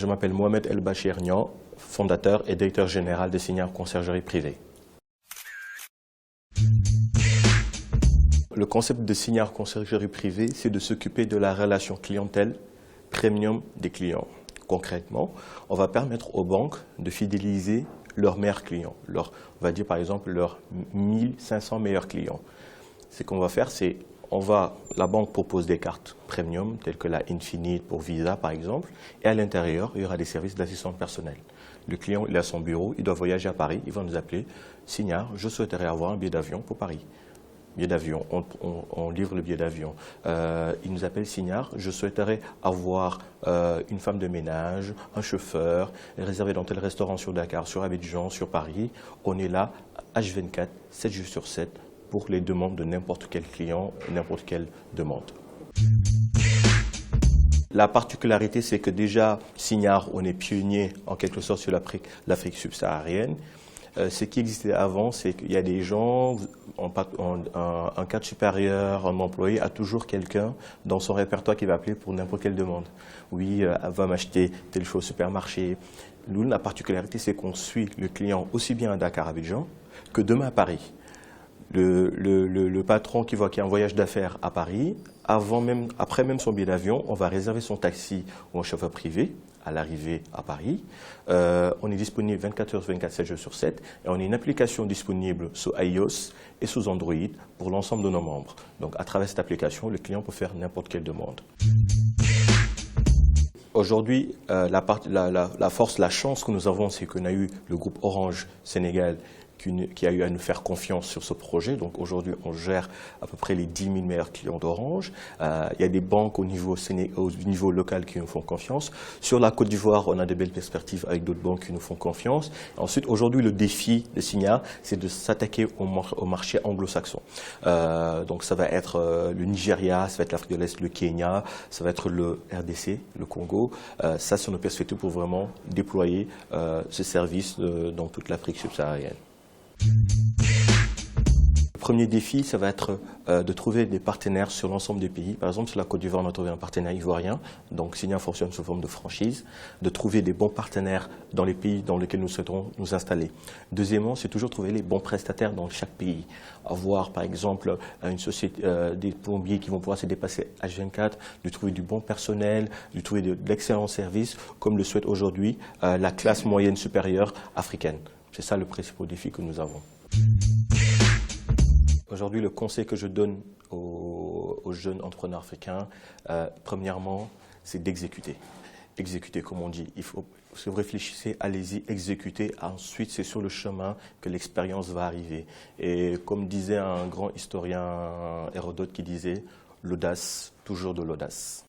Je m'appelle Mohamed El Bachir Niang, fondateur et directeur général de Signard Conciergerie Privée. Le concept de Signard Conciergerie Privée, c'est de s'occuper de la relation clientèle premium des clients. Concrètement, on va permettre aux banques de fidéliser leurs meilleurs clients, on va dire par exemple leurs 1500 meilleurs clients. Ce qu'on va faire, c'est la banque propose des cartes premium, telles que la Infinite pour Visa par exemple, et à l'intérieur, il y aura des services d'assistance personnelle. Le client, il a son bureau, il doit voyager à Paris, il va nous appeler, Signard, je souhaiterais avoir un billet d'avion pour Paris. Billet d'avion, on livre le billet d'avion. Il nous appelle Signard, je souhaiterais avoir une femme de ménage, un chauffeur, réservé dans tel restaurant sur Dakar, sur Abidjan, sur Paris. On est là, H24, 7 jours sur 7, pour les demandes de n'importe quel client, n'importe quelle demande. La particularité, c'est que déjà, Signard, on est pionnier en quelque sorte sur l'Afrique subsaharienne. Ce qui existait avant, c'est qu'il y a des gens, un cadre supérieur, un employé a toujours quelqu'un dans son répertoire qui va appeler pour n'importe quelle demande. Oui, va m'acheter telle chose au supermarché. Nous, la particularité, c'est qu'on suit le client aussi bien à Dakar, Abidjan, que demain à Paris. Le patron qui a un voyage d'affaires à Paris, après même son billet d'avion, on va réserver son taxi ou un chauffeur privé à l'arrivée à Paris. On est disponible 24 heures sur 24, 7 jours sur 7. Et on a une application disponible sur iOS et sous Android pour l'ensemble de nos membres. Donc à travers cette application, le client peut faire n'importe quelle demande. Aujourd'hui, la force, la chance que nous avons, c'est qu'on a eu le groupe Orange Sénégal qui a eu à nous faire confiance sur ce projet. Donc aujourd'hui, on gère à peu près les 10 000 meilleurs clients d'Orange. Il y a des banques au niveau local qui nous font confiance. Sur la Côte d'Ivoire, on a de belles perspectives avec d'autres banques qui nous font confiance. Ensuite, aujourd'hui, le défi de Signard, c'est de s'attaquer au marché anglo-saxon. Donc ça va être le Nigeria, ça va être l'Afrique de l'Est, le Kenya, ça va être le RDC, le Congo. Ça, c'est nos perspectives pour vraiment déployer ce service dans toute l'Afrique subsaharienne. Le premier défi, ça va être de trouver des partenaires sur l'ensemble des pays. Par exemple, sur la Côte d'Ivoire, on a trouvé un partenaire ivoirien, donc Signard fonctionne sous forme de franchise, de trouver des bons partenaires dans les pays dans lesquels nous souhaiterons nous installer. Deuxièmement, c'est toujours trouver les bons prestataires dans chaque pays. Avoir, par exemple, une société, des plombiers qui vont pouvoir se dépasser H24, de trouver du bon personnel, de trouver de l'excellent service, comme le souhaite aujourd'hui la classe moyenne supérieure africaine. C'est ça le principal défi que nous avons. Aujourd'hui, le conseil que je donne aux jeunes entrepreneurs africains, premièrement, c'est d'exécuter. Exécuter, comme on dit. Si vous réfléchissez, allez-y, exécutez. Ensuite, c'est sur le chemin que l'expérience va arriver. Et comme disait un grand historien, Hérodote, qui disait « l'audace, toujours de l'audace ».